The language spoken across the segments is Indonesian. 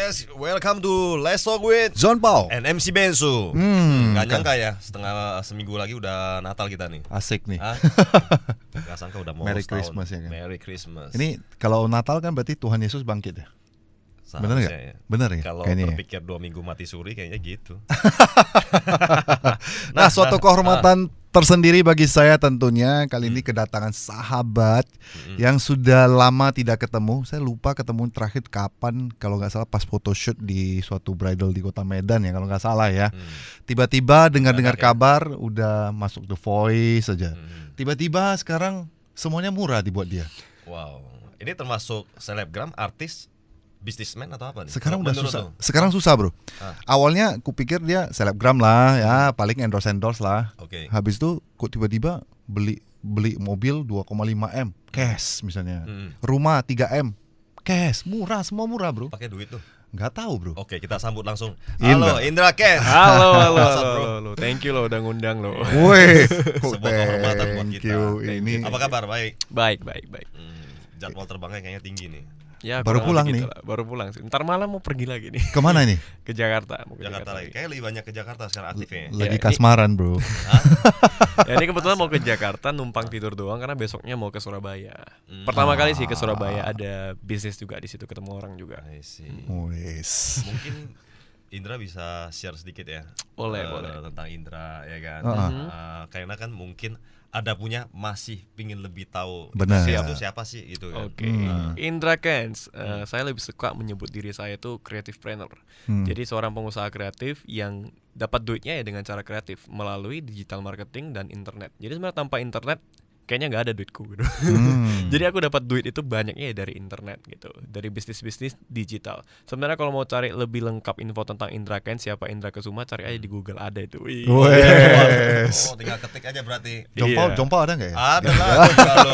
guys, welcome to Let's Talk with John Paul and MC Bensu. Gak nyangka ya, seminggu lagi udah Natal kita nih. asik nih. Gak sangka udah mau Merry setahun. Christmas ya kan? Merry Christmas. Ini kalau Natal kan berarti Tuhan Yesus bangkit ya? Bener nggak? Ya. Bener ya? Kalau Kayaknya ya. berpikir 2 minggu mati suri kayaknya gitu. Nah, suatu kehormatan tersendiri bagi saya tentunya kali ini kedatangan sahabat yang sudah lama tidak ketemu. Saya lupa ketemu terakhir kapan, kalau nggak salah pas photoshoot di suatu bridal di Kota Medan ya, kalau nggak salah ya. Tiba-tiba dengar-dengar kabar udah masuk The Voice saja. Tiba-tiba sekarang semuanya murah dibuat dia. Wow. Ini termasuk selebgram, artis, businessman atau apa nih? Sekarang udah Menurut susah. lu? Sekarang susah, bro. Awalnya kupikir dia selebgram lah, ya paling endorse lah. Oke. Habis itu kok tiba-tiba beli mobil 2,5 M cash misalnya. Rumah 3 M cash, murah, semua murah, bro. Pakai duit tuh. Nggak tahu, bro. Oke, kita sambut langsung. Indra. Halo, Indra Kens. Halo. Thank you lo udah ngundang lo. Woi, Sebuah kehormatan buat thank kita. you. Ini Apa kabar? Baik. Baik. Jadwal terbangnya kayaknya tinggi nih. Ya, Baru kurang pulang lebih nih. gitu lah. Baru pulang sih. Ntar malam mau pergi lagi nih kemana nih? ke Jakarta. Mau ke Jakarta lagi. Kayaknya lebih banyak ke Jakarta sekarang aktifnya. Lagi ini- kasmaran, bro. Ya ini kebetulan mau ke Jakarta numpang tidur doang karena besoknya mau ke Surabaya. Pertama kali sih ke Surabaya, ada bisnis juga di situ, ketemu orang juga. I see. Wes. Mungkin Indra bisa share sedikit ya. Boleh. Tentang Indra ya kan. Karena kan mungkin ada punya masih pingin lebih tahu Benar. itu siapa sih gitu kan. Oke, Indra Kens. Saya lebih suka menyebut diri saya itu creative planner. Jadi seorang pengusaha kreatif yang dapat duitnya ya dengan cara kreatif melalui digital marketing dan internet. Jadi sebenarnya tanpa internet kayaknya nggak ada duitku gitu. Jadi aku dapat duit itu banyaknya ya dari internet gitu, dari bisnis digital. Sebenarnya kalau mau cari lebih lengkap info tentang Indra Kens, siapa Indra Kesuma, cari aja di Google, ada itu. Wih. Wes. Oh, tinggal ketik aja berarti. Iya. Jompau ada nggak ya? Ada lah kalau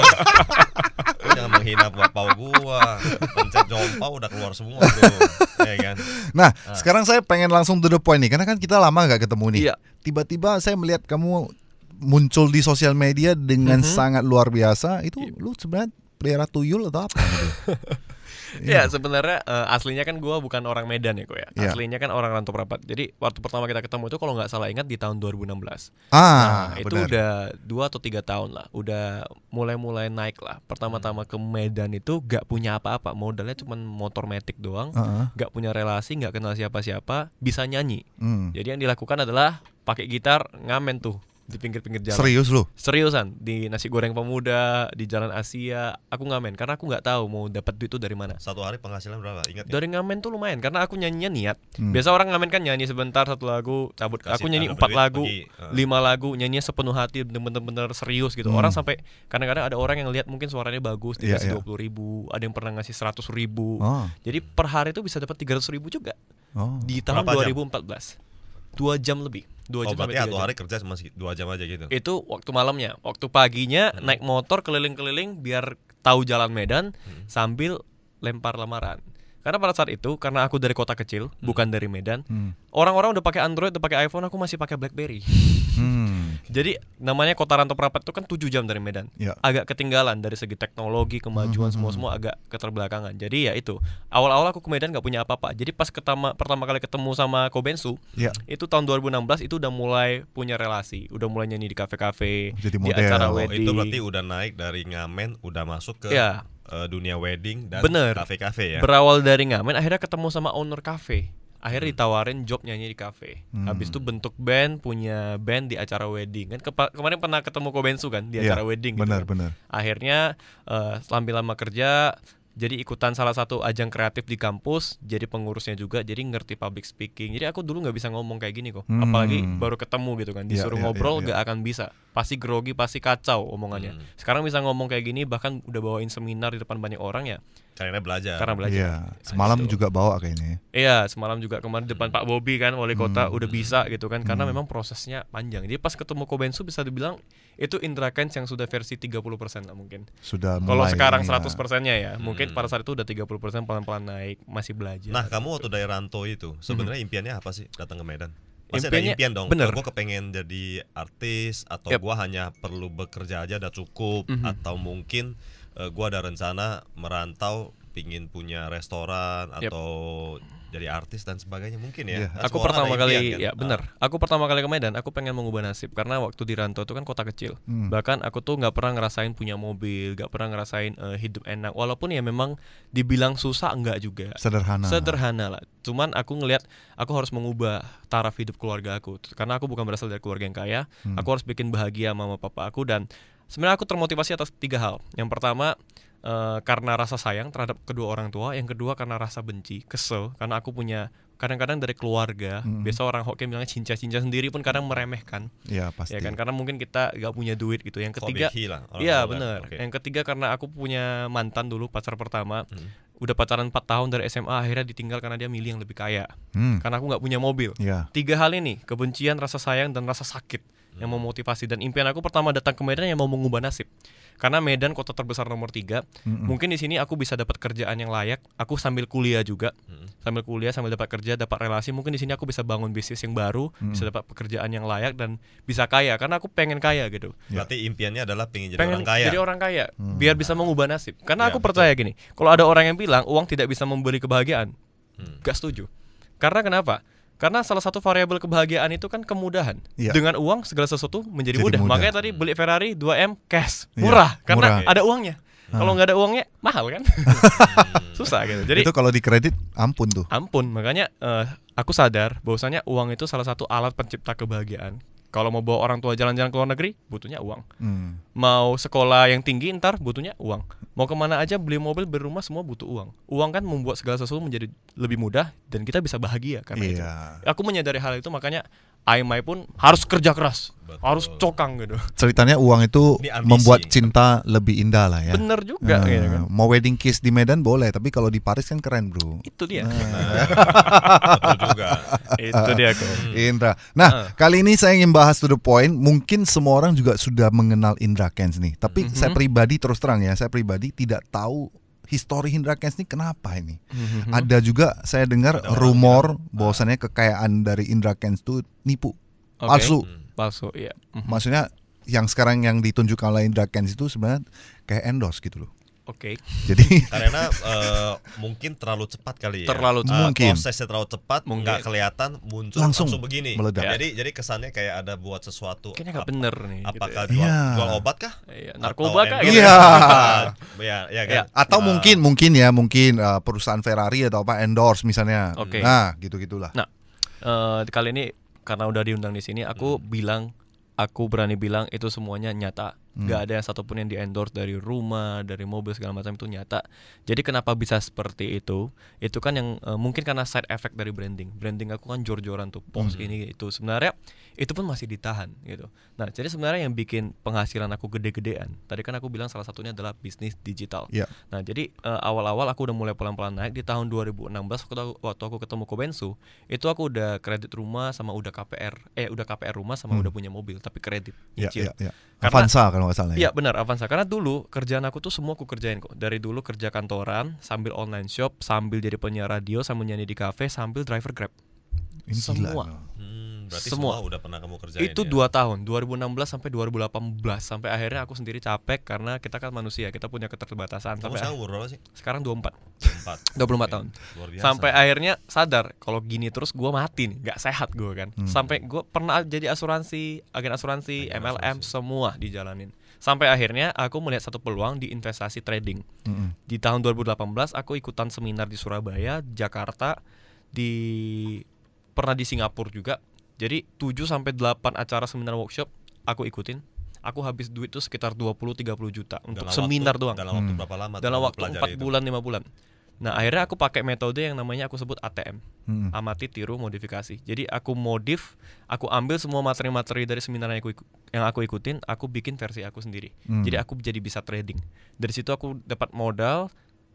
lu jangan menghina bapak gua. Pencet jompau udah keluar semua bro. Ya kan. Nah, sekarang saya pengen langsung to the point nih, karena kan kita lama nggak ketemu nih. Iya. Tiba-tiba saya melihat kamu muncul di sosial media dengan sangat luar biasa. Itu lu sebenarnya pelihara tuyul atau apa? Gitu? Ya sebenarnya aslinya kan gue bukan orang Medan ya kok ya. Iya. Aslinya kan orang Rantau Prapat. Jadi waktu pertama kita ketemu itu kalau nggak salah ingat di tahun 2016. Itu benar. udah 2 atau 3 tahun lah. Udah mulai naik lah. Pertama-tama ke Medan itu gak punya apa-apa. Modalnya cuma motor metik doang. Gak punya relasi, gak kenal siapa-siapa. Bisa nyanyi. Jadi yang dilakukan adalah pakai gitar ngamen tuh di pinggir-pinggir jalan. Serius lu? Seriusan, di nasi goreng pemuda, di Jalan Asia, aku ngamen karena aku nggak tahu mau dapat duit itu dari mana. Satu hari penghasilan berapa? Ingat nggak? Dari ngamen tuh lumayan karena aku nyanyinya niat. Biasa orang ngamen kan nyanyi sebentar satu lagu, cabut. Kasih Aku nyanyi tanggal 4 duit, lagu, pergi. 5 lagu, nyanyinya sepenuh hati, bener-bener serius gitu. Orang sampai kadang-kadang ada orang yang lihat mungkin suaranya bagus, dikasih 20.000, ada yang pernah ngasih 100.000. Jadi per hari itu bisa dapat 300.000 juga. Di tahun Berapa jam? 2014. 2 jam lebih. 2 jam berarti sampai 3 satu jam. hari kerja cuma 2 jam aja gitu. Itu waktu malamnya. Waktu paginya naik motor keliling-keliling biar tahu jalan Medan sambil lempar lamaran. Karena pada saat itu, karena aku dari kota kecil, bukan dari Medan, orang-orang udah pakai Android, udah pakai iPhone, aku masih pakai BlackBerry. Jadi namanya kota Rantau Prapat itu kan 7 jam dari Medan. Ya. Agak ketinggalan dari segi teknologi, kemajuan semua agak keterbelakangan. Jadi ya itu, awal-awal aku ke Medan gak punya apa-apa. Jadi pas pertama kali ketemu sama Kobensu, Ya. itu tahun 2016 itu udah mulai punya relasi, udah mulai nyanyi di kafe-kafe, Jadi di model. acara Oh, wedding. itu berarti udah naik dari ngamen, udah masuk ke Ya. dunia wedding dan Bener. kafe-kafe ya. Berawal dari ngamen, akhirnya ketemu sama owner cafe. Akhirnya ditawarin job nyanyi di kafe. Habis itu bentuk band, punya band di acara wedding. Kan kemarin pernah ketemu Kobensu kan di acara wedding gitu kan. Benar. Akhirnya sambil lama kerja, jadi ikutan salah satu ajang kreatif di kampus, jadi pengurusnya juga, jadi ngerti public speaking. Jadi aku dulu nggak bisa ngomong kayak gini kok, apalagi baru ketemu gitu kan, disuruh ngobrol nggak akan bisa, pasti grogi, pasti kacau omongannya. Sekarang bisa ngomong kayak gini, bahkan udah bawain seminar di depan banyak orang ya, Karena belajar. karena belajar. Iya, semalam juga bawa kayaknya. Iya, semalam juga kemarin depan Pak Bobi kan, wali kota udah bisa gitu kan, karena memang prosesnya panjang. Jadi pas ketemu Kobensu bisa dibilang itu Indra Kens yang sudah versi 30% lah mungkin. Sudah mulai. Kalau sekarang inilah. 100%-nya ya, mungkin pada saat itu udah 30% pelan-pelan naik, masih belajar. Nah, kamu waktu dari rantau itu sebenarnya impiannya apa sih datang ke Medan? Pasti ada Impiannya- impian dong. bener. Gue kepengen jadi artis atau Yep. gue hanya perlu bekerja aja udah cukup atau mungkin gue ada rencana merantau, pingin punya restoran Yep. atau jadi artis dan sebagainya mungkin ya. Iya. Kan Aku semua orang pertama ada kali, impian, kan? ya benar. Aku pertama kali ke Medan, aku pengen mengubah nasib karena waktu di Rantau itu kan kota kecil. Bahkan aku tuh nggak pernah ngerasain punya mobil, nggak pernah ngerasain hidup enak. Walaupun ya memang dibilang susah enggak juga. Sederhana lah. Cuman aku ngelihat aku harus mengubah taraf hidup keluarga aku karena aku bukan berasal dari keluarga yang kaya. Aku harus bikin bahagia mama papa aku dan sebenarnya aku termotivasi atas 3 hal. Yang pertama karena rasa sayang terhadap kedua orang tua, yang kedua karena rasa benci, kesel karena aku punya kadang-kadang dari keluarga, biasa orang Hokkien bilangnya cinca-cinca sendiri pun kadang meremehkan. Iya pasti. Ya kan karena mungkin kita gak punya duit gitu. Yang ketiga, iya benar. Okay. Yang ketiga karena aku punya mantan dulu pacar pertama, udah pacaran 4 tahun dari SMA akhirnya ditinggal karena dia milih yang lebih kaya. Karena aku nggak punya mobil. Iya. 3 hal ini, kebencian, rasa sayang dan rasa sakit yang memotivasi dan impian aku pertama datang ke Medan yang mau mengubah nasib. Karena Medan kota terbesar nomor 3. Mungkin di sini aku bisa dapat kerjaan yang layak. Aku sambil kuliah juga. Sambil kuliah, sambil dapat kerja, dapat relasi. Mungkin di sini aku bisa bangun bisnis yang baru, bisa dapat pekerjaan yang layak dan bisa kaya karena aku pengen kaya gitu. Berarti impiannya adalah pengen orang kaya. Jadi orang kaya, biar bisa mengubah nasib. Karena aku percaya gini, kalau ada orang yang bilang uang tidak bisa membeli kebahagiaan, gak setuju. Karena kenapa? Karena salah satu variabel kebahagiaan itu kan kemudahan. Dengan uang segala sesuatu menjadi mudah. Makanya tadi beli Ferrari 2M cash, murah karena ada uangnya. Kalau nggak ada uangnya mahal kan? Susah gitu. Jadi itu kalau di kredit ampun tuh. Ampun. Makanya aku sadar bahwasanya uang itu salah satu alat pencipta kebahagiaan. Kalau mau bawa orang tua jalan-jalan ke luar negeri, butuhnya uang. Mau sekolah yang tinggi ntar butuhnya uang. Mau kemana aja, beli mobil, beli rumah, semua butuh uang. Uang kan membuat segala sesuatu menjadi lebih mudah dan kita bisa bahagia karena itu. Aku menyadari hal itu, makanya Aimai pun harus kerja keras. Betul. Harus cokang gitu. Ceritanya uang itu membuat cinta lebih indah lah ya. Bener juga gitu kan. Mau wedding kiss di Medan boleh, tapi kalau di Paris kan keren bro. Itu dia. Betul juga. Itu dia kok. Indra. Nah, kali ini saya ingin bahas to the point. Mungkin semua orang juga sudah mengenal Indra Kents nih. Tapi saya pribadi terus terang ya, saya pribadi tidak tahu histori Indra Kents ini kenapa ini. Ada juga saya dengar rumor bahwasannya kekayaan dari Indra Kents itu nipu. Palsu. Palsu, iya. Maksudnya yang sekarang yang ditunjukkan oleh Indra Kents itu sebenarnya kayak endorse gitu loh. Oke. Jadi karena mungkin terlalu cepat kali ya. Terlalu cepat. Mungkin. Prosesnya terlalu cepat, nggak kelihatan muncul langsung begini. Meledak. Jadi kesannya kayak ada buat sesuatu. Kayaknya nggak bener nih. Apakah gitu ya. jual obat kah? Iya. Narkoba kah? Iya. Ya kan. Atau mungkin perusahaan Ferrari atau apa endorse misalnya. Nah, gitu-gitulah. Nah, kali ini karena udah diundang di sini, aku berani bilang itu semuanya nyata. Gak ada yang satupun yang di-endorse dari rumah, dari mobil segala macam, itu nyata. Jadi kenapa bisa seperti itu? Itu kan yang mungkin karena side effect dari branding. Branding aku kan jor-joran tuh, post ini itu. Sebenarnya itu pun masih ditahan gitu. Nah, jadi sebenarnya yang bikin penghasilan aku gede-gedean, tadi kan aku bilang salah satunya adalah bisnis digital. Nah, jadi awal-awal aku udah mulai pelan-pelan naik. Di tahun 2016 waktu aku ketemu Kobensu, itu aku udah kredit rumah sama udah KPR rumah sama udah punya mobil, tapi kredit nyicil. Avanza kalau nggak salah. Iya benar, Avanza. Karena dulu kerjaan aku tuh semua aku kerjain kok. Dari dulu kerja kantoran, sambil online shop, sambil jadi penyiar radio, sambil nyanyi di kafe, sambil driver Grab. Ini semua. Berarti semua udah pernah kamu kerjain. Itu 2 tahun, 2016 sampai 2018, sampai akhirnya aku sendiri capek karena kita kan manusia, kita punya keterbatasan. Kamu sekarang umur berapa sih? Sekarang 24 tahun. Luar biasa. Sampai akhirnya sadar kalau gini terus gue mati nih, nggak sehat gue kan. Sampai gue pernah jadi agen asuransi, MLM semua dijalanin. Sampai akhirnya aku melihat satu peluang di investasi trading. Di tahun 2018 aku ikutan seminar di Surabaya, Jakarta, pernah di Singapura juga. Jadi 7-8 acara seminar workshop aku ikutin. Aku habis duit tuh sekitar 20-30 juta untuk seminar doang. Dalam waktu berapa lama? Dalam waktu 4 bulan, 5 bulan. Nah, akhirnya aku pakai metode yang namanya aku sebut ATM. Amati, tiru, modifikasi. Jadi aku ambil semua materi-materi dari seminar yang aku ikutin, aku bikin versi aku sendiri. Jadi aku jadi bisa trading. Dari situ aku dapat modal,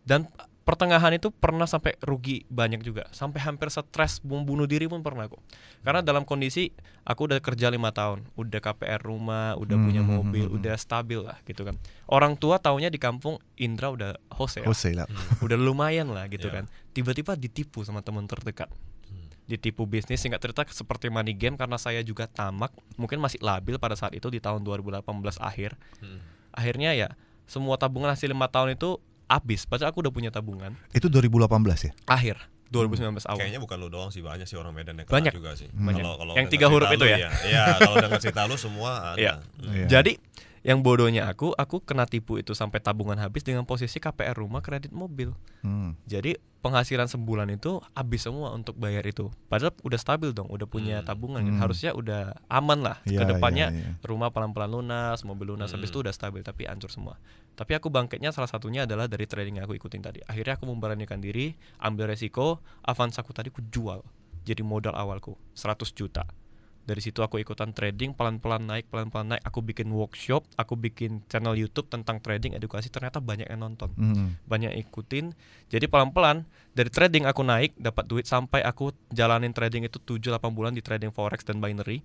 dan pertengahan itu pernah sampai rugi banyak juga, sampai hampir stres, bunuh diri pun pernah kok. Karena dalam kondisi aku udah kerja 5 tahun, udah KPR rumah, udah punya mobil, udah stabil lah gitu kan. Orang tua taunya di kampung Indra udah Jose lah. Udah lumayan lah gitu kan. Tiba-tiba ditipu sama teman terdekat. Ditipu bisnis, singkat cerita seperti money game, karena saya juga tamak, mungkin masih labil pada saat itu di tahun 2018 akhir. Akhirnya ya semua tabungan hasil 5 tahun itu habis, padahal aku udah punya tabungan. Itu 2018 ya? Akhir 2019 awal. Kayaknya bukan lu doang sih, banyak sih orang Medan yang Banyak. kena juga sih. Banyak. Kalau Yang denger 3 huruf cerita itu lu ya? Iya, kalau dengar cerita lu semua ada. Iya. Iya. Jadi yang bodohnya aku kena tipu itu sampai tabungan habis dengan posisi KPR rumah, kredit mobil. Jadi penghasilan sebulan itu habis semua untuk bayar itu. Padahal udah stabil dong, udah punya tabungan. Harusnya udah aman lah. Iya, Kedepannya iya, iya. rumah pelan-pelan lunas, mobil lunas, habis itu udah stabil. Tapi hancur semua. Tapi aku bangkitnya salah satunya adalah dari trading yang aku ikutin tadi. Akhirnya aku memberanikan diri, ambil resiko, Avanza aku tadi aku jual. Jadi modal awalku 100 juta. Dari situ aku ikutan trading, pelan-pelan naik. Aku bikin workshop, aku bikin channel YouTube tentang trading edukasi. Ternyata banyak yang nonton, banyak yang ikutin. Jadi pelan-pelan dari trading aku naik, dapat duit sampai aku jalanin trading itu 7-8 bulan di trading forex dan binary.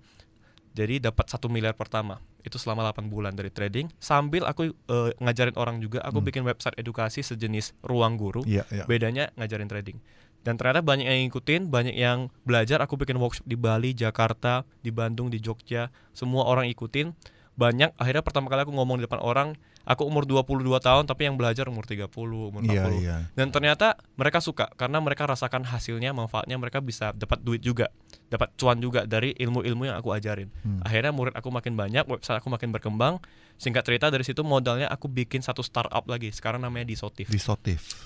Jadi dapat 1 miliar pertama. Itu selama 8 bulan dari trading. Sambil aku ngajarin orang juga. Aku bikin website edukasi sejenis Ruang Guru. Bedanya ngajarin trading. Dan ternyata banyak yang ngikutin, banyak yang belajar. Aku bikin workshop di Bali, Jakarta, di Bandung, di Jogja. Semua orang ikutin. Banyak, akhirnya pertama kali aku ngomong di depan orang. Aku umur 22 tahun, tapi yang belajar umur 30, umur 40. Dan ternyata mereka suka, karena mereka rasakan hasilnya, manfaatnya. Mereka bisa dapat duit juga, dapat cuan juga dari ilmu-ilmu yang aku ajarin. Akhirnya murid aku makin banyak, website aku makin berkembang. Singkat cerita dari situ modalnya aku bikin satu startup lagi. Sekarang namanya Disotif.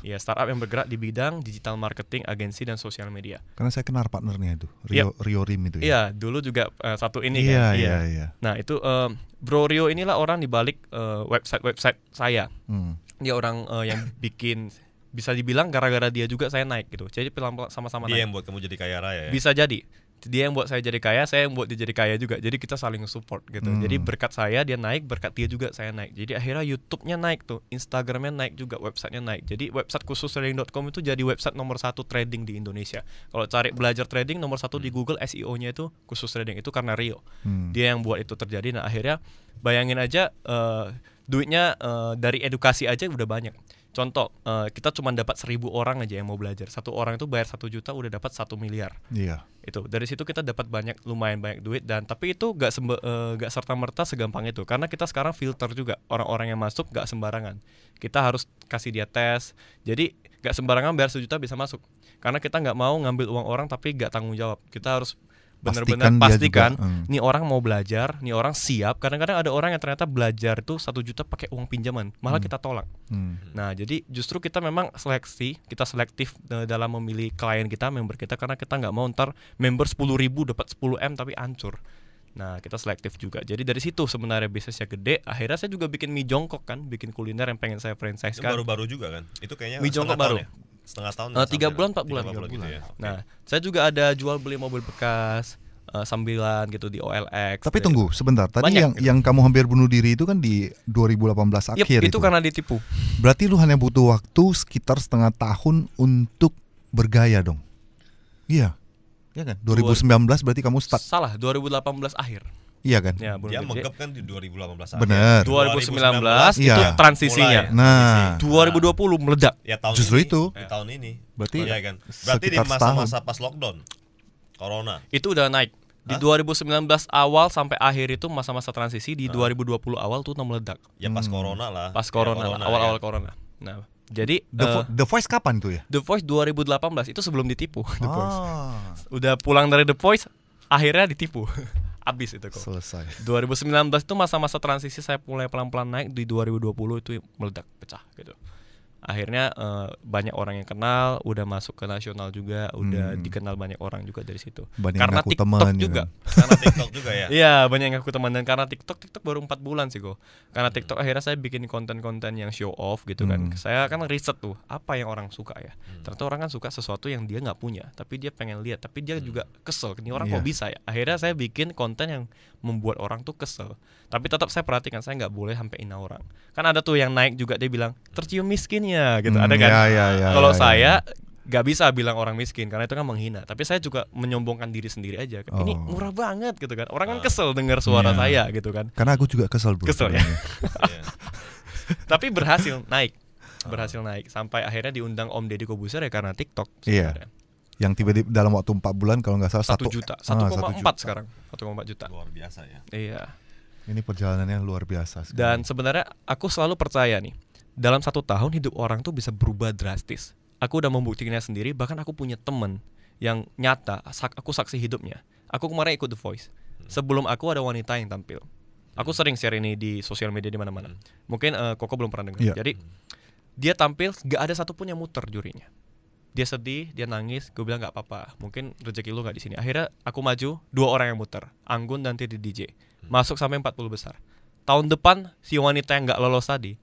Ya, startup yang bergerak di bidang digital marketing, agensi dan sosial media. Karena saya kenal partnernya itu, Rio Rim itu. Iya, dulu juga satu ini kan. Iya. Nah, itu Bro Rio inilah orang di balik website saya. Dia orang yang bikin, bisa dibilang gara-gara dia juga saya naik gitu. Jadi pelan-pelan sama-sama Dia naik. yang buat kamu jadi kaya raya ya? Bisa jadi. Dia yang buat saya jadi kaya, saya yang buat dia jadi kaya juga. Jadi kita saling support gitu. Jadi berkat saya dia naik, berkat dia juga saya naik. Jadi akhirnya YouTube-nya naik tuh, Instagram-nya naik juga, website-nya naik. Jadi website khusustrading.com itu jadi website nomor 1 trading di Indonesia. Kalau cari belajar trading nomor 1 di Google, SEO-nya itu khusus trading. Itu karena Rio. Dia yang buat itu terjadi. Nah, akhirnya bayangin aja duitnya dari edukasi aja udah banyak. Contoh, kita cuma dapat 1.000 orang aja yang mau belajar. Satu orang itu bayar 1 juta udah dapat 1 miliar. Iya. Itu dari situ kita dapat lumayan banyak duit. Dan tapi itu gak serta merta segampang itu, karena kita sekarang filter juga orang-orang yang masuk, gak sembarangan. Kita harus kasih dia tes. Jadi gak sembarangan bayar 1 juta bisa masuk, karena kita gak mau ngambil uang orang tapi gak tanggung jawab. Kita harus benar-benar pastikan nih orang mau belajar, nih orang siap. Kadang-kadang ada orang yang ternyata belajar itu 1 juta pakai uang pinjaman, malah kita tolak. Nah, jadi justru kita memang kita selektif dalam memilih klien kita, member kita, karena kita nggak mau ntar member 10.000 dapat 10M tapi hancur. Nah, kita selektif juga. Jadi dari situ sebenarnya bisnisnya gede. Akhirnya saya juga bikin mie jongkok kan, bikin kuliner yang pengen saya franchise kan. Itu baru-baru juga kan? Itu kayaknya mie jongkok baru. Setengah tahun 3 bulan 4 bulan gitu ya. Nah, saya juga ada jual beli mobil bekas sambilan gitu di OLX. Tapi tunggu sebentar, tadi banyak, yang kamu hampir bunuh diri itu kan di 2018 akhir itu karena ditipu. Berarti lu hanya butuh waktu sekitar setengah tahun untuk bergaya dong. Iya. Iya kan? 2019 berarti kamu start. Salah, 2018 akhir. Iya kan? Dia Ya, menggap kan di 2018 Bener. 2019 itu iya. transisinya. Nah, 2020 meledak. Ya tahun justru ini, itu. tahun ini. Berarti ya kan. Berarti di sekitar masa-masa pas lockdown Corona. Itu udah naik. Di 2019 awal sampai akhir itu masa-masa transisi. Di 2020 awal tuh meledak. Ya pas Corona lah. Pas Corona, awal-awal ya. Corona. Nah, jadi The Voice kapan tuh ya? The Voice 2018 itu sebelum ditipu. The Voice. Udah pulang dari The Voice, akhirnya ditipu. Abis itu kok. Selesai. 2019 itu masa-masa transisi, saya mulai pelan-pelan naik. Di 2020 itu meledak, pecah gitu. Akhirnya banyak orang yang kenal, udah masuk ke nasional juga, udah dikenal banyak orang juga dari situ. Banyak karena ngaku TikTok teman, juga. Karena TikTok juga ya. Iya, banyak yang ngaku teman. Dan karena TikTok baru 4 bulan sih kok. Karena TikTok akhirnya saya bikin konten-konten yang show off gitu kan. Saya kan riset tuh apa yang orang suka ya. Ternyata orang kan suka sesuatu yang dia nggak punya, tapi dia pengen lihat, tapi dia juga kesel. Ini orang kok bisa ya. Akhirnya saya bikin konten yang membuat orang tuh kesel. Tapi tetap saya perhatikan, saya nggak boleh sampai hina orang. Kan ada tuh yang naik juga, dia bilang tercium miskinnya gitu. Ada kan? Kalau saya nggak bisa bilang orang miskin karena itu kan menghina. Tapi saya juga menyombongkan diri sendiri aja. Ini murah banget gitu kan. Orang kan kesel dengar suara saya gitu kan. Karena aku juga kesel bro. Kesel ya. Tapi berhasil naik. Sampai akhirnya diundang Om Deddy Kobuser ya karena TikTok. Iya. Yang tiba-tiba dalam waktu 4 bulan kalau nggak salah 1 juta. 1,4 sekarang. 1,4 juta. Luar biasa ya. Iya. Ini perjalanannya luar biasa sekali. Dan sebenarnya aku selalu percaya nih, dalam 1 tahun hidup orang tuh bisa berubah drastis. aku udah membuktikannya sendiri. Bahkan aku punya temen yang nyata, aku saksi hidupnya. Aku kemarin ikut The Voice. Sebelum aku ada wanita yang tampil. Aku sering share ini di sosial media di mana-mana. Mungkin Koko belum pernah dengar. Jadi dia tampil, gak ada satupun yang muter jurinya. Dia sedih, dia nangis. Gue bilang gak apa-apa. Mungkin rezeki lu gak di sini. Akhirnya aku maju, 2 orang yang muter, Anggun dan Titi DJ. Masuk sampai 40 besar. Tahun depan si wanita yang gak lolos tadi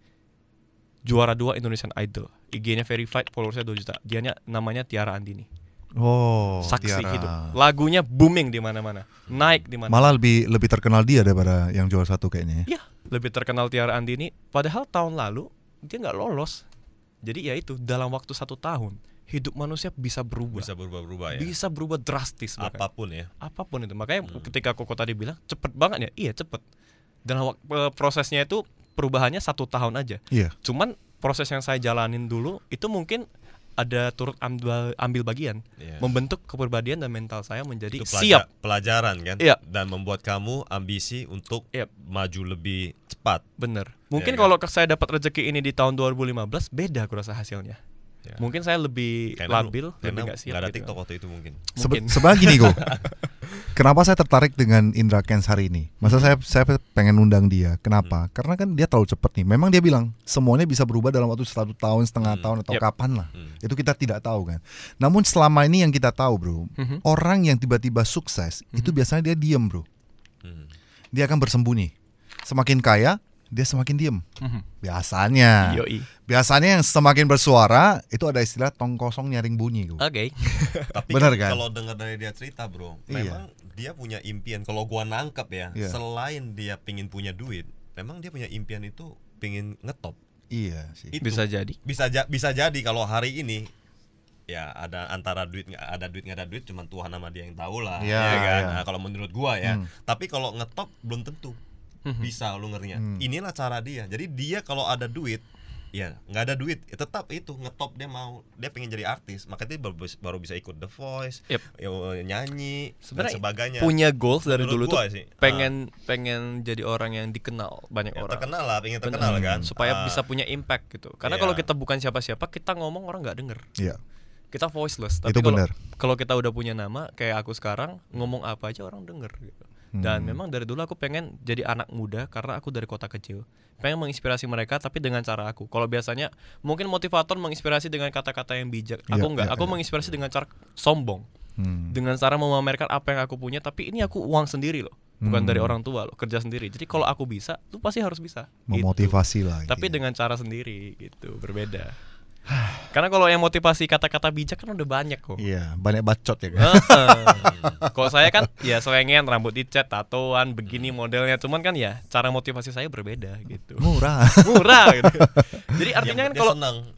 juara 2 Indonesian Idol. IG-nya verified, followersnya 2 juta. Dianya namanya Tiara Andini. Oh, Saksi Tiara. hidup. Lagunya booming di mana-mana. Naik di mana. Malah lebih terkenal dia daripada yang juara 1 kayaknya. Iya, lebih terkenal Tiara Andini. Padahal tahun lalu dia nggak lolos. Jadi ya itu, dalam waktu 1 tahun hidup manusia bisa berubah. Bisa berubah-berubah ya. Bisa berubah drastis bahkan. Apapun ya. Apapun itu. Makanya ketika Koko tadi bilang cepet banget ya. Iya cepet. Dalam prosesnya itu perubahannya 1 tahun aja. Iya. Cuman proses yang saya jalanin dulu itu mungkin ada turut ambil bagian, membentuk kepribadian dan mental saya menjadi Itu siap. Pelajaran kan, Iya. dan membuat kamu ambisi untuk maju lebih cepat. Bener. Mungkin Iya, kalau saya dapat rezeki ini di tahun 2015 beda aku rasa hasilnya. Ya. Mungkin saya lebih labil, lebih nggak siap. Nggak ada gitu. TikTok waktu itu mungkin. Sebenarnya gini kok. Kenapa saya tertarik dengan Indra Kents hari ini? Masa saya pengen undang dia. Kenapa? Karena kan dia terlalu cepat nih. Memang dia bilang semuanya bisa berubah dalam waktu 1 tahun, setengah tahun atau kapan lah. Itu kita tidak tahu kan. Namun selama ini yang kita tahu bro, orang yang tiba-tiba sukses itu biasanya dia diem bro. Dia akan bersembunyi. Semakin kaya dia semakin diem. Biasanya. Yoi. Biasanya yang semakin bersuara itu ada istilah tong kosong nyaring bunyi. Oke. Tapi bener kan? Kalau dengar dari dia cerita bro, memang dia punya impian. Kalau gua nangkep ya, selain dia pingin punya duit, memang dia punya impian itu pingin ngetop. Iya sih. Itu bisa jadi. Bisa jadi kalau hari ini ya ada antara duit nggak ada duit, cuman Tuhan sama dia yang tahu lah, ya kan. Nah, kalau menurut gua ya. Tapi kalau ngetop belum tentu bisa lu ngertinya. Inilah cara dia. Jadi dia kalau ada duit, ya nggak ada duit, ya tetap itu ngetop, dia pengen jadi artis, makanya dia baru bisa ikut The Voice, nyanyi sebenarnya dan sebagainya. Punya goals dari Menurut dulu tuh sih, pengen jadi orang yang dikenal banyak ya, orang. terkenal lah, pengen terkenal kan, supaya bisa punya impact gitu. Karena kalau kita bukan siapa-siapa, kita ngomong orang nggak denger. Iya. Kita voiceless. Tapi kalau kita udah punya nama kayak aku sekarang, ngomong apa aja orang denger gitu. Dan memang dari dulu aku pengen jadi anak muda karena aku dari kota kecil. Pengen menginspirasi mereka tapi dengan cara aku. Kalau biasanya mungkin motivator menginspirasi dengan kata-kata yang bijak. Aku enggak. Aku menginspirasi dengan cara sombong. Dengan cara memamerkan apa yang aku punya, tapi ini aku uang sendiri loh. Bukan dari orang tua loh, kerja sendiri. Jadi kalau aku bisa, lu pasti harus bisa. Memotivasi gitu. lah. Tapi dengan cara sendiri gitu, berbeda. Karena kalau yang motivasi kata-kata bijak kan udah banyak kok. Iya, banyak bacot ya kan. Kalau saya kan ya selengen, rambut dicat, tatoan, begini modelnya. Cuman kan ya cara motivasi saya berbeda gitu. Murah gitu. Jadi artinya kan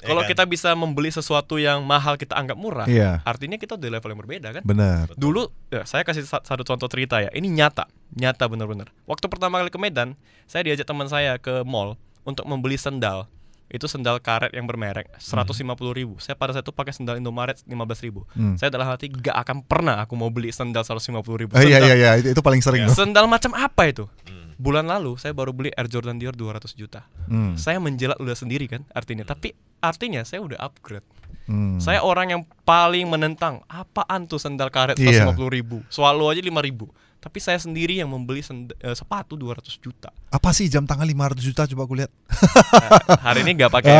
kalau kita bisa membeli sesuatu yang mahal kita anggap murah, artinya kita udah level yang berbeda kan. Benar. Dulu ya, saya kasih satu contoh cerita ya. Ini nyata benar-benar. Waktu pertama kali ke Medan, saya diajak teman saya ke mall untuk membeli sendal. Itu sendal karet yang bermerek 150.000. Saya pada saat itu pakai sendal Indomaret 15.000. Saya dalam hati gak akan pernah aku mau beli sendal 150.000. Iya, itu paling sering. Sendal macam apa itu? Bulan lalu saya baru beli Air Jordan Dior 200 juta. Saya menjilat udah sendiri kan artinya. Tapi artinya saya udah upgrade. Saya orang yang paling menentang apaan tuh sendal karet 150.000. Selalu aja 5.000. Tapi saya sendiri yang membeli sepatu 200 juta. Apa sih jam tangan 500 juta, coba aku lihat. Hari ini gak pakai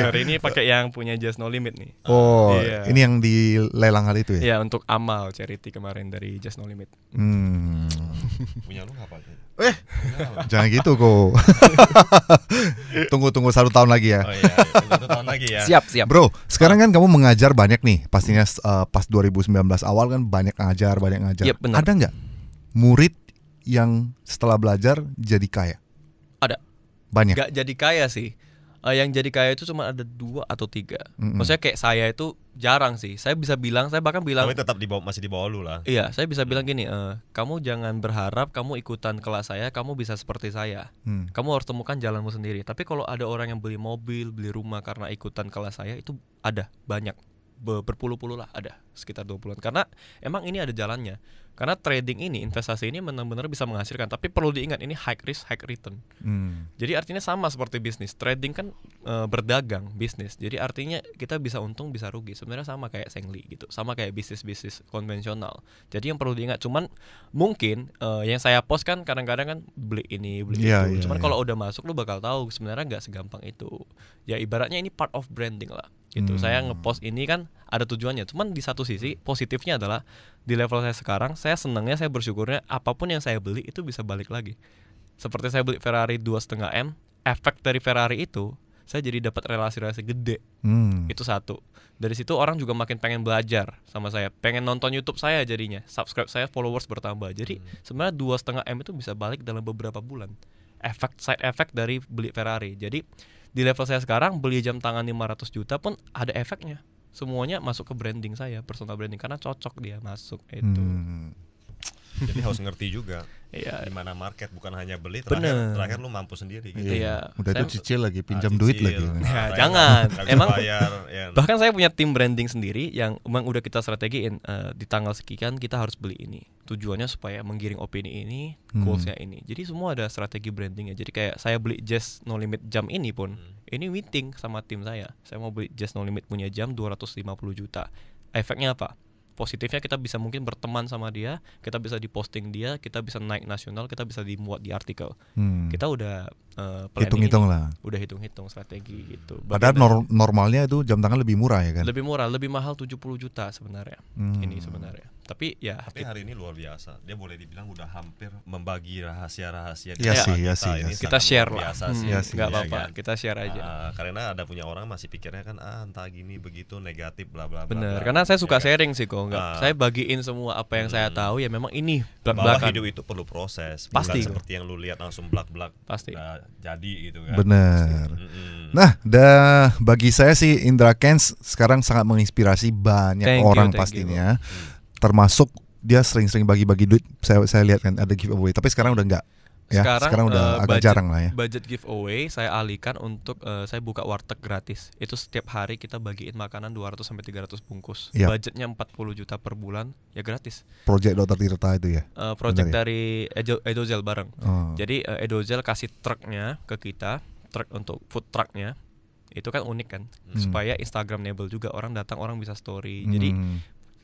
hari ini pakai yang punya Just No Limit nih. Oh, ini yang di lelang hari itu ya? Iya, untuk amal charity kemarin dari Just No Limit. Punya lu apa? Jangan gitu kok. Tunggu 1 tahun lagi ya. Oh iya, 1 tahun lagi ya. Siap. Bro, sekarang kan kamu mengajar banyak nih. Pastinya pas 2019 awal kan banyak ngajar. Yep, bener. Ada nggak murid yang setelah belajar jadi kaya? Ada. Banyak. Gak jadi kaya sih. Yang jadi kaya itu cuma ada 2 atau 3. Maksudnya kayak saya itu jarang sih. Saya bahkan bilang kamu tetap masih di bawah lu lah. Iya, saya bisa bilang gini, kamu jangan berharap kamu ikutan kelas saya, kamu bisa seperti saya. Kamu harus temukan jalanmu sendiri. Tapi kalau ada orang yang beli mobil, beli rumah karena ikutan kelas saya, itu ada banyak. berpuluh-puluh lah, ada sekitar 20-an. Karena emang ini ada jalannya. Karena trading ini, investasi ini benar-benar bisa menghasilkan, tapi perlu diingat ini high risk high return. Jadi artinya sama seperti bisnis. Trading kan berdagang bisnis. Jadi artinya kita bisa untung bisa rugi. Sebenarnya sama kayak Sengli gitu. Sama kayak bisnis-bisnis konvensional. Jadi yang perlu diingat, cuman mungkin yang saya post kan kadang-kadang kan beli ini beli itu. Cuman kalau udah masuk lu bakal tahu sebenarnya nggak segampang itu. Ya ibaratnya ini part of branding lah. Gitu. Saya ngepost ini kan ada tujuannya. Cuman di satu sisi positifnya adalah di level saya sekarang, saya senangnya, saya bersyukurnya apapun yang saya beli itu bisa balik lagi. Seperti saya beli Ferrari 2,5 M, efek dari Ferrari itu saya jadi dapat relasi-relasi gede. Itu satu. Dari situ orang juga makin pengen belajar sama saya, pengen nonton YouTube saya jadinya, subscribe saya, followers bertambah. Jadi sebenarnya 2,5 M itu bisa balik dalam beberapa bulan. Side effect dari beli Ferrari. Jadi di level saya sekarang beli jam tangan 500 juta pun ada efeknya. Semuanya masuk ke branding saya, personal branding, karena cocok dia masuk itu. Jadi harus ngerti juga di mana market, bukan hanya beli terakhir lu mampu sendiri gitu. Udah itu cicil lagi, pinjam duit lagi. Ya, jangan. Emang bayar, bahkan saya punya tim branding sendiri yang emang udah kita strategiin, di tanggal sekian kita harus beli ini. Tujuannya supaya menggiring opini ini, goalsnya ini. Jadi semua ada strategi brandingnya. Jadi kayak saya beli Jazz No Limit jam ini pun, ini meeting sama tim saya. Saya mau beli Jazz No Limit punya jam 250 juta. Efeknya apa? Positifnya kita bisa mungkin berteman sama dia, kita bisa diposting dia, kita bisa naik nasional, kita bisa dimuat di artikel. Kita udah hitung-hitung lah. Udah hitung-hitung strategi gitu. Padahal normalnya itu jam tangan lebih murah ya kan? Lebih murah, lebih mahal 70 juta sebenarnya. Ini sebenarnya. Tapi hari ini luar biasa. Dia boleh dibilang udah hampir membagi rahasia-rahasia. Kita share lah. Enggak apa-apa, kita share aja. Karena ada punya orang masih pikirnya kan entah gini begitu negatif bla bla bla. Bener, karena saya suka sharing sih kok. Saya bagiin semua apa yang saya tahu, ya memang ini belak-belakan. Hidup itu perlu proses. Pasti. Bukan seperti yang lu lihat langsung blak-blak. Pasti. Jadi gitu kan. Bener. Nah, bagi saya sih Indra Kents sekarang sangat menginspirasi banyak orang pastinya. Termasuk dia sering-sering bagi-bagi duit. Saya lihat kan ada giveaway, tapi sekarang udah enggak. Ya, sekarang udah agak jarang lah ya. Budget giveaway saya alihkan untuk saya buka warteg gratis. Itu setiap hari kita bagiin makanan 200 sampai 300 bungkus. Budgetnya 40 juta per bulan, ya gratis. Project Dr. Tirta itu ya? Project dari Edozel bareng. Jadi Edozel kasih truknya ke kita, truk untuk food trucknya. Itu kan unik kan, supaya Instagramable juga, orang datang, orang bisa story. Jadi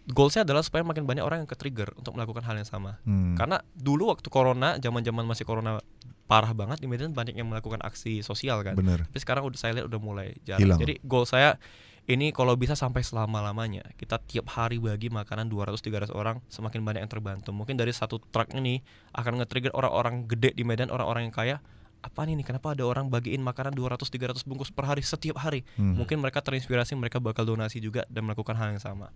goalsnya adalah supaya makin banyak orang yang ke-trigger untuk melakukan hal yang sama. Karena dulu waktu corona, zaman-zaman masih corona parah banget, di Medan banyak yang melakukan aksi sosial kan. Bener. Tapi sekarang saya lihat udah mulai jarang. Jadi goal saya ini kalau bisa sampai selama-lamanya. Kita tiap hari bagi makanan 200-300 orang, semakin banyak yang terbantu. Mungkin dari satu truk ini akan nge-trigger orang-orang gede di Medan, orang-orang yang kaya. Apa nih, kenapa ada orang bagiin makanan 200-300 bungkus per hari setiap hari? Mungkin mereka terinspirasi, mereka bakal donasi juga dan melakukan hal yang sama.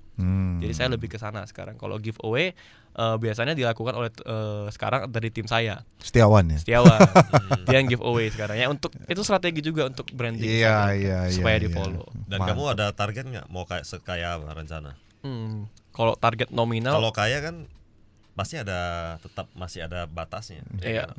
Jadi saya lebih ke sana sekarang. Kalau giveaway biasanya dilakukan oleh sekarang dari tim saya. Setiawan ya. Dia yang giveaway sekarang ya, untuk itu strategi juga untuk branding supaya di-follow. Dan kamu ada target nggak mau sekaya apa rencana? Kalau target nominal, kalau kaya kan pasti tetap masih ada batasnya.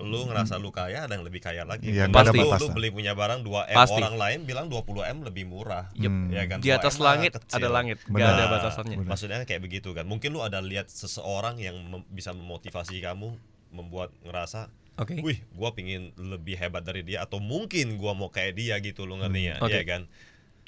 Lu ngerasa lu kaya, ada yang lebih kaya lagi. Pasti. Lu beli punya barang 2M, orang lain bilang 20M lebih murah. Ya kan? Di atas langit ada langit, nggak ada batasannya. Maksudnya kayak begitu kan. Mungkin lu ada lihat seseorang yang bisa memotivasi kamu, membuat ngerasa, wih, gua pingin lebih hebat dari dia, atau mungkin gua mau kayak dia gitu, lu ngerti ya? Iya kan?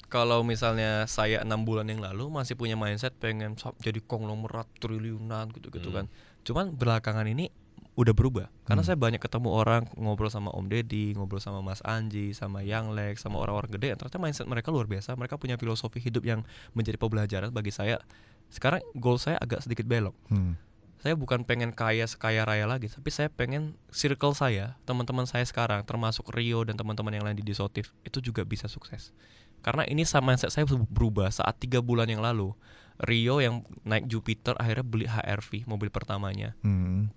Kalau misalnya saya 6 bulan yang lalu masih punya mindset pengen jadi konglomerat triliunan gitu-gitu kan. Cuman belakangan ini udah berubah. Karena saya banyak ketemu orang, ngobrol sama Om Deddy, ngobrol sama Mas Anji, sama Yang Lex, sama orang-orang gede. Ternyata mindset mereka luar biasa. Mereka punya filosofi hidup yang menjadi pembelajaran bagi saya. Sekarang goal saya agak sedikit belok. Saya bukan pengen kaya sekaya raya lagi, tapi saya pengen circle saya, teman-teman saya sekarang, termasuk Rio dan teman-teman yang lain di Disotif, itu juga bisa sukses. Karena ini sama mindset saya berubah saat 3 bulan yang lalu. Rio yang naik Jupiter akhirnya beli HR-V, mobil pertamanya.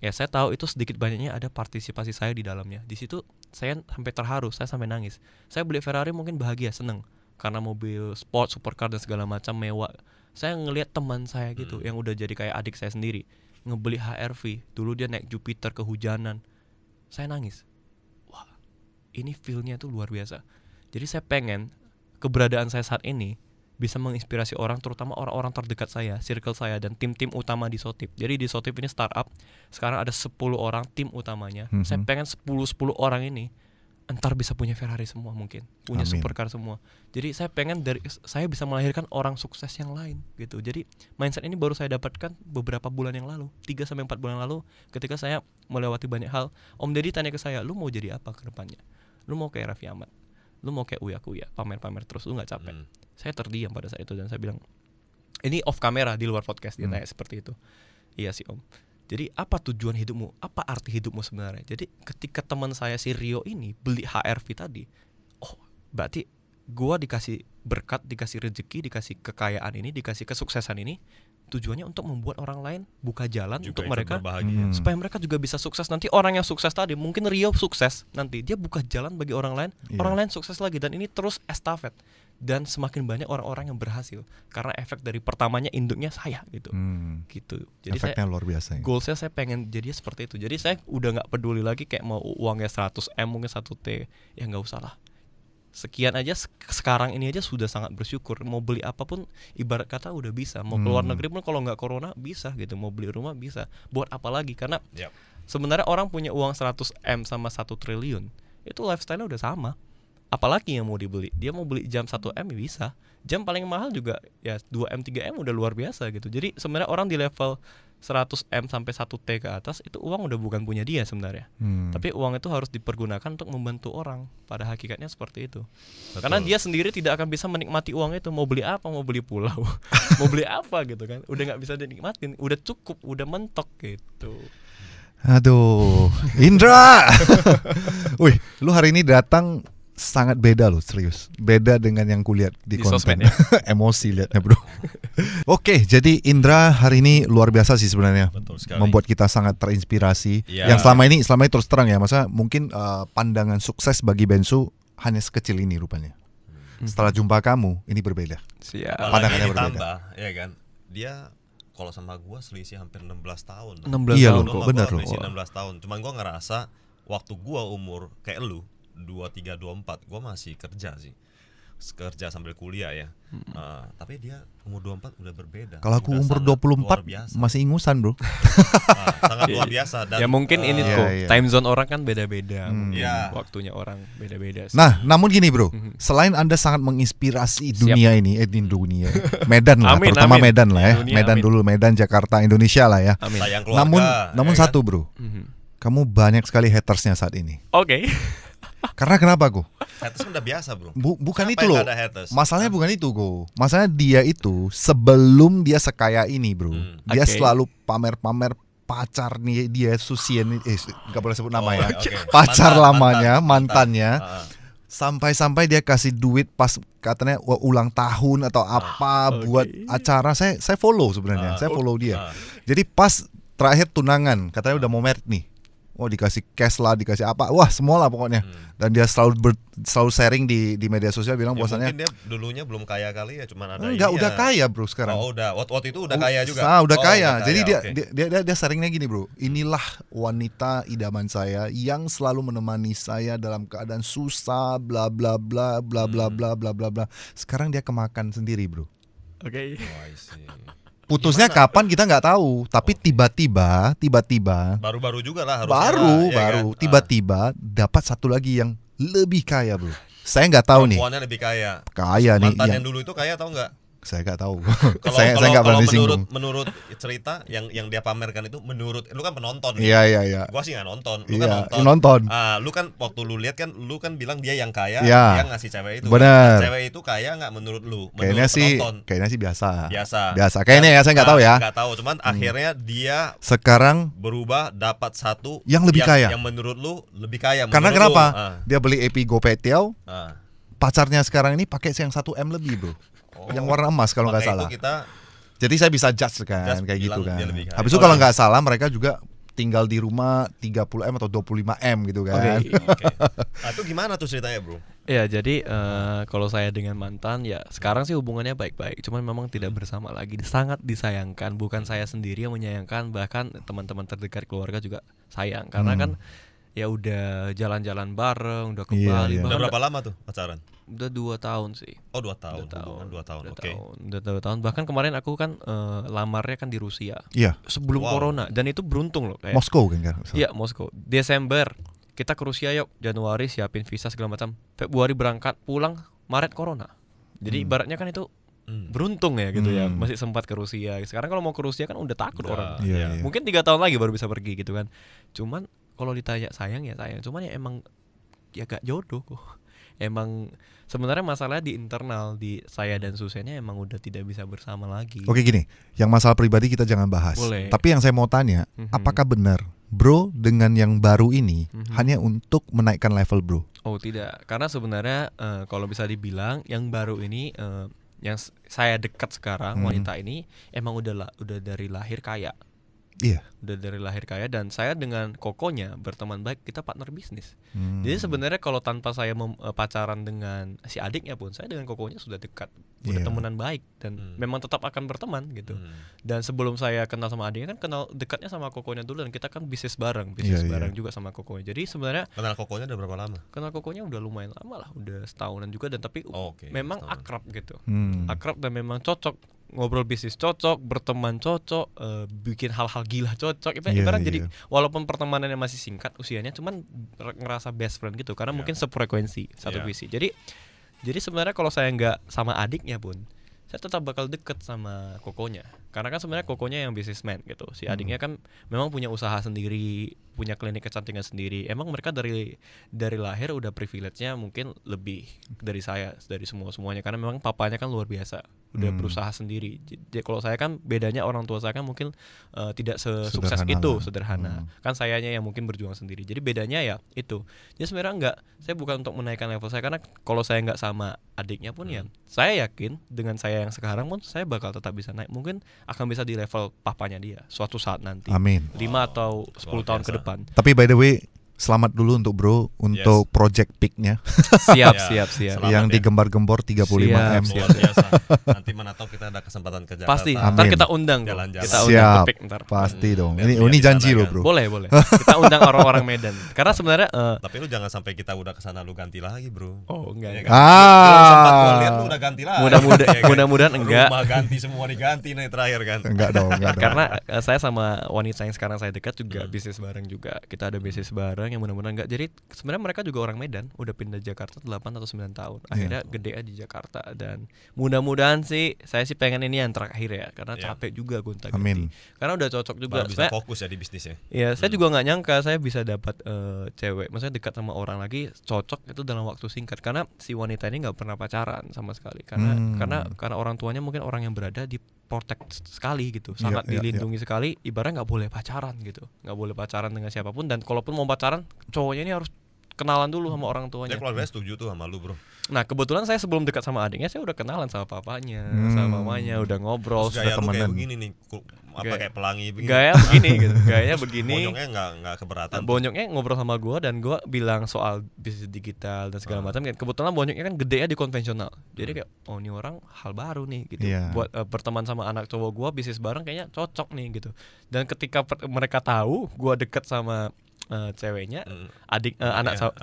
Ya saya tahu itu sedikit banyaknya ada partisipasi saya di dalamnya. Di situ saya sampai terharu, saya sampai nangis. Saya beli Ferrari mungkin bahagia, seneng karena mobil sport, supercar dan segala macam mewah. Saya ngelihat teman saya gitu yang udah jadi kayak adik saya sendiri, ngebeli HR-V. Dulu dia naik Jupiter kehujanan. Saya nangis. Wah, ini feel-nya tuh luar biasa. Jadi saya pengen keberadaan saya saat ini bisa menginspirasi orang, terutama orang-orang terdekat saya, circle saya, dan tim-tim utama di Sotip. Jadi di Sotip ini startup, sekarang ada 10 orang tim utamanya. Saya pengen 10 orang ini entar bisa punya Ferrari semua, mungkin punya supercar semua. Jadi saya pengen saya bisa melahirkan orang sukses yang lain gitu. Jadi mindset ini baru saya dapatkan beberapa bulan yang lalu, 3-4 bulan lalu, ketika saya melewati banyak hal. Om Deddy tanya ke saya, lu mau jadi apa ke depannya? Lu mau kayak Raffi Ahmad? Lu mau kayak Uya Kuya, pamer-pamer terus, lu gak capek? Saya terdiam pada saat itu dan saya bilang, ini off kamera di luar podcast, dia tanya seperti itu. Iya sih Om. Jadi apa tujuan hidupmu? Apa arti hidupmu sebenarnya? Jadi ketika teman saya si Rio ini beli HR-V tadi, oh berarti gua dikasih berkat, dikasih rezeki, dikasih kekayaan ini, dikasih kesuksesan ini, tujuannya untuk membuat orang lain buka jalan juga untuk mereka supaya mereka juga bisa sukses. Nanti orang yang sukses tadi, mungkin Rio sukses, nanti dia buka jalan bagi orang lain, orang lain sukses lagi, dan ini terus estafet. Dan semakin banyak orang-orang yang berhasil karena efek dari pertamanya induknya saya gitu. Gitu. Jadi efeknya saya luar biasa. Goalsnya saya pengen jadi seperti itu. Jadi saya udah nggak peduli lagi kayak mau uangnya 100M mungkin 1T, ya nggak usah lah. Sekian aja sekarang ini aja sudah sangat bersyukur. Mau beli apapun ibarat kata udah bisa. Mau keluar negeri pun kalau nggak corona bisa gitu. Mau beli rumah bisa. Buat apa lagi? Karena sebenarnya orang punya uang 100M sama 1 triliun itu lifestyle-nya udah sama. Apalagi yang mau dibeli? Dia mau beli jam 1M ya bisa. Jam paling mahal juga ya 2M 3M udah luar biasa gitu. Jadi sebenarnya orang di level 100M sampai 1T ke atas itu uang udah bukan punya dia sebenarnya. Tapi uang itu harus dipergunakan untuk membantu orang. Pada hakikatnya seperti itu. Betul. Karena dia sendiri tidak akan bisa menikmati uang itu. Mau beli apa? Mau beli pulau, mau beli apa gitu kan? Udah nggak bisa dinikmatin. Udah cukup, udah mentok gitu. Aduh, Indra. Wih, lu hari ini datang sangat beda loh, serius. Beda dengan yang kulihat di konten. Ya? Emosi liatnya bro. Oke, jadi Indra hari ini luar biasa sih sebenarnya. Membuat kita sangat terinspirasi. Yang selama ini terus terang ya, masa mungkin pandangan sukses bagi Bensu hanya sekecil ini rupanya. Setelah jumpa kamu, ini berbeda. Pandangannya berbeda. Ya kan? Dia kalau sama gua selisih hampir 16 tahun. 16 iya tahun loh, bener loh. 16 tahun. Cuman gua ngerasa waktu gua umur kayak lu 23, 24, gue masih kerja sih, kerja sambil kuliah ya. Tapi dia umur 24 udah berbeda. Kalau aku umur 24 masih ingusan bro. Sangat luar biasa. Dan, ya mungkin ini tuh time zone orang kan beda-beda, waktunya orang beda-beda sih. Nah, namun gini bro, selain Anda sangat menginspirasi dunia ini, dunia Medan lah, terutama Medan lah ya, Medan dulu, Medan, Jakarta, Indonesia lah ya. Sayang keluarga, namun ya satu bro, kamu banyak sekali hatersnya saat ini. Oke. Karena kenapa Go? Haters udah biasa bro. Bukan itu loh. Masalahnya bukan itu Go. Masalahnya dia itu sebelum dia sekaya ini bro, dia selalu pamer-pamer pacar nih dia Susian, nggak boleh sebut nama ya. Pacar lamanya, mantannya. Sampai-sampai dia kasih duit pas katanya ulang tahun atau apa buat acara. Saya follow sebenarnya. Saya follow dia. Jadi pas terakhir tunangan katanya udah mau married nih. Oh dikasih cash lah, dikasih apa, wah semua lah pokoknya. Dan dia selalu sharing di media sosial bilang bahwasannya mungkin dia dulunya belum kaya kali ya, cuman ada enggak, udah kaya bro sekarang. Oh udah, waktu itu udah kaya juga. Udah kaya. Jadi dia sharingnya gini bro, inilah wanita idaman saya yang selalu menemani saya dalam keadaan susah, bla bla bla bla bla bla bla bla bla. Sekarang dia kemakan sendiri bro. Oke. Putusnya gimana? Kapan kita nggak tahu, tapi tiba-tiba baru-baru juga lah harusnya. Baru tiba-tiba dapat satu lagi yang lebih kaya bro. Saya nggak tahu nih. Perempuannya lebih kaya. Kaya nih. Mantan yang dulu itu kaya tahu nggak? Saya nggak tahu. Saya nggak berani singgung. Menurut cerita yang dia pamerkan itu, menurut lu kan penonton. Iya. Gua sih nggak nonton. Lu kan nonton. Lu kan waktu lu lihat kan, lu kan bilang dia yang kaya, dia ngasih cewek itu. Bener. Cewek itu kaya nggak menurut lu? Kayaknya penonton. sih biasa. Kayaknya ya saya nggak tahu ya. Nggak tahu. Cuman akhirnya dia sekarang berubah, dapat satu yang lebih kaya. Yang menurut lu lebih kaya. Karena kenapa? Dia beli AP Gopetiao. Pacarnya sekarang ini pakai yang 1M lebih bro. Yang warna emas kalau nggak salah. Jadi saya bisa judge kan kayak gitu kan. Habis itu kalau nggak salah mereka juga tinggal di rumah 30M atau 25M gitu kan. Nah, itu gimana tuh ceritanya bro? Ya jadi kalau saya dengan mantan ya sekarang sih hubungannya baik-baik. Cuman memang tidak bersama lagi. Sangat disayangkan. Bukan saya sendiri yang menyayangkan, bahkan teman-teman terdekat keluarga juga sayang. Karena kan ya udah jalan-jalan bareng, udah ke Iya, Bali. iya. Udah Bahkan berapa lama tuh pacaran? udah 2 tahun sih. Oh 2 tahun. Hubungan 2 tahun. Oke. Udah 2 tahun. Bahkan kemarin aku kan lamarnya kan di Rusia. Iya. Sebelum Wow. corona, dan itu beruntung loh kayak. Moskow kan? Iya, Moskow. Desember kita ke Rusia yuk, Januari siapin visa segala macam. Februari berangkat, pulang Maret corona. Jadi ibaratnya kan itu beruntung ya gitu ya, masih sempat ke Rusia. Sekarang kalau mau ke Rusia kan udah takut orang. Iya, iya. Mungkin 3 tahun lagi baru bisa pergi gitu kan. Cuman kalau ditanya sayang ya sayang. Cuman ya emang ya gak jodoh kok. Emang sebenarnya masalah di internal di saya dan Susennya emang udah tidak bisa bersama lagi. Oke gini, yang masalah pribadi kita jangan bahas. Boleh. Tapi yang saya mau tanya, apakah benar bro dengan yang baru ini hanya untuk menaikkan level bro? Oh tidak, karena sebenarnya kalau bisa dibilang yang baru ini yang saya dekat sekarang wanita ini emang udah dari lahir kaya. Iya. Udah dari lahir kaya, dan saya dengan kokonya berteman baik, kita partner bisnis. Jadi sebenarnya kalau tanpa saya pacaran dengan si adiknya pun, saya dengan kokonya sudah dekat, udah temenan baik, dan memang tetap akan berteman gitu. Dan sebelum saya kenal sama adiknya kan kenal dekatnya sama kokonya dulu, dan kita kan bisnis bareng juga sama kokonya. Jadi sebenarnya Kenal kokonya udah berapa lama? kenal kokonya udah lumayan lama lah, udah setahunan juga, dan tapi memang setahunan. akrab gitu. Akrab dan memang cocok, ngobrol bisnis cocok, berteman cocok, bikin hal-hal gila cocok. Ibarat jadi walaupun pertemanannya masih singkat usianya, cuman ngerasa best friend gitu karena mungkin sefrekuensi, satu visi. Jadi sebenarnya kalau saya nggak sama adiknya pun, saya tetap bakal deket sama kokonya. Karena kan sebenarnya kokonya yang businessman gitu. Si adiknya kan memang punya usaha sendiri, punya klinik kecantikan sendiri. Emang mereka dari lahir udah privilege-nya mungkin lebih dari saya, dari semuanya, karena memang papanya kan luar biasa, udah berusaha sendiri. Jadi kalau saya kan bedanya, orang tua saya kan mungkin tidak sesukses itu, sederhana. Kan sayanya yang mungkin berjuang sendiri. Jadi bedanya ya itu. Jadi sebenarnya enggak, saya bukan untuk menaikkan level saya, karena kalau saya nggak sama adiknya pun ya saya yakin dengan saya yang sekarang pun saya bakal tetap bisa naik. Mungkin akan bisa di level papanya dia suatu saat nanti. Amin. 5 atau 10 tahun ke depan. Tapi by the way, selamat dulu untuk bro untuk project pick-nya Siap. yang digembar-gembor 35 M. Luar biasa. Nanti mana tahu kita ada kesempatan ke Jakarta. Pasti. Amin. Ntar kita undang. Jalan-jalan. Kita undang Siap. ke pick ntar. Pasti dong. Dan Ini lihat janji di sana loh kan. bro. Boleh. Kita undang orang-orang Medan. Karena sebenarnya Tapi lu jangan sampai kita udah kesana lu ganti lagi bro. oh Ya enggak. kan? Belum sempat gua lihat lu udah ganti lagi. Mudah-mudahan enggak. Rumah ganti, semua diganti nih terakhir kan. Enggak dong. Karena saya sama wanita yang sekarang saya dekat juga bisnis bareng juga. Kita ada bisnis bareng yang mudah-mudahan enggak. Jadi sebenarnya mereka juga orang Medan, udah pindah Jakarta 8 atau 9 tahun. Akhirnya gede di Jakarta, dan mudah-mudahan sih saya sih pengen ini yang terakhir ya, karena capek juga gonta-ganti. Amin. Karena udah cocok juga. Baru bisa fokus ya di bisnisnya. Ya, saya juga nggak nyangka saya bisa dapat cewek, maksudnya dekat sama orang lagi cocok itu dalam waktu singkat, karena si wanita ini nggak pernah pacaran sama sekali, karena orang tuanya mungkin orang yang berada di protect sekali gitu, sangat dilindungi sekali, ibaratnya nggak boleh pacaran gitu, nggak boleh pacaran dengan siapapun, dan kalaupun mau pacaran cowoknya ini harus kenalan dulu sama orang tuanya. Ya keluarganya setuju tuh sama lu bro. Nah kebetulan saya sebelum dekat sama adiknya, saya udah kenalan sama papanya, sama mamanya, udah ngobrol, Terus sudah gaya lu kayak temenan. begini nih, kayak pelangi begini. Gaya begini gitu, gayanya begini. Bonyoknya nggak keberatan. Bonyoknya ngobrol sama gue, dan gue bilang soal bisnis digital dan segala macam. Kebetulan bonyoknya kan gedenya di konvensional, jadi kayak oh ini orang hal baru nih gitu. Buat berteman sama anak cowok gue, bisnis bareng kayaknya cocok nih gitu. Dan ketika mereka tahu gue deket sama ceweknya,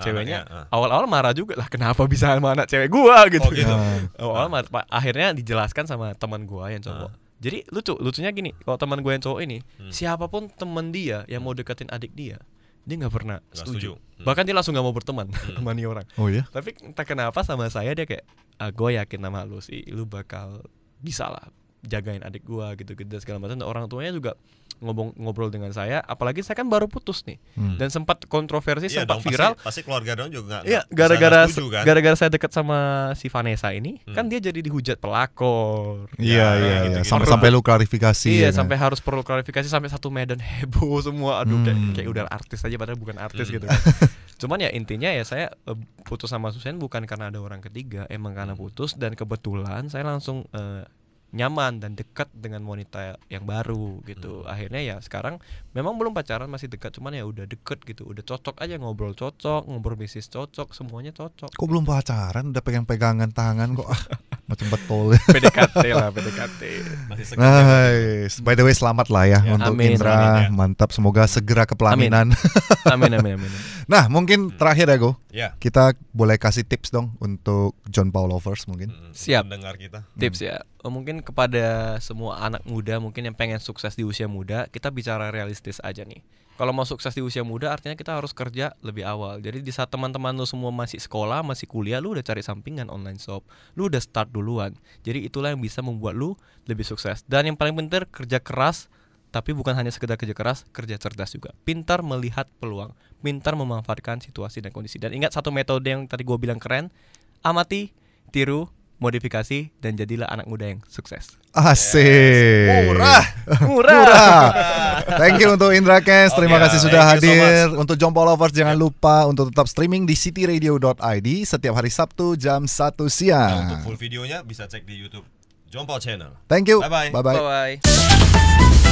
ceweknya, awal-awal marah juga lah, kenapa bisa sama anak cewek gua gitu. Oh, gitu. Awal akhirnya dijelaskan sama teman gua yang cowok. Jadi lucunya gini, kalau teman gua yang cowok ini, siapapun teman dia yang mau deketin adik dia nggak pernah setuju. Bahkan dia langsung nggak mau berteman sama nih orang. Oh ya? Tapi entah kenapa sama saya dia kayak, gue yakin sama lu sih, lu bakal bisa lah jagain adik gua gitu-gitu segala macam. Dan orang tuanya juga ngobrol dengan saya, apalagi saya kan baru putus nih, dan sempat kontroversi, sempat viral. Pasti keluarga dong juga nggak. Iya, gara-gara saya dekat sama si Vanessa ini, kan dia jadi dihujat pelakor. Iya. Sampai lu klarifikasi. Iya, sampai harus perlu klarifikasi, sampai satu Medan heboh semua. Aduh, kayak udah artis aja padahal bukan artis gitu kan. Cuman ya intinya ya saya putus sama Susen bukan karena ada orang ketiga, emang karena putus, dan kebetulan saya langsung nyaman dan dekat dengan wanita yang baru gitu. Akhirnya ya sekarang memang belum pacaran, masih dekat, cuman ya udah deket gitu, udah cocok aja, ngobrol cocok, ngobrol bisnis cocok, semuanya cocok. Kok belum pacaran udah pegang-pegangan tangan kok? Macam betul. PDKT lah, PDKT. Masih segar. Nice. By the way, selamat lah ya untuk Amin, Indra. amin, ya. Mantap, semoga segera ke pelaminan. Amin, amin, amin. Nah, mungkin terakhir ya, Go. Ya. Kita boleh kasih tips dong untuk John Paul lovers mungkin. Siap. Pendengar kita. Tips ya, mungkin kepada semua anak muda mungkin yang pengen sukses di usia muda, kita bicara realistis aja nih. Kalau mau sukses di usia muda artinya kita harus kerja lebih awal. Jadi di saat teman-teman lu semua masih sekolah, masih kuliah, lu udah cari sampingan online shop. Lu udah start duluan. Jadi itulah yang bisa membuat lu lebih sukses. Dan yang paling penting kerja keras, tapi bukan hanya sekedar kerja keras, kerja cerdas juga. Pintar melihat peluang, pintar memanfaatkan situasi dan kondisi. Dan ingat satu metode yang tadi gue bilang keren, amati, tiru, modifikasi, dan jadilah anak muda yang sukses. Asik. Murah. Thank you untuk Indra Kents. Terima Oke, kasih sudah thank you so hadir. Untuk John Paul lovers jangan lupa untuk tetap streaming di cityradio.id setiap hari Sabtu jam 1 Nah, untuk siang. full videonya bisa cek di YouTube John Paul Channel. Thank you. Bye-bye. Bye-bye. Bye-bye.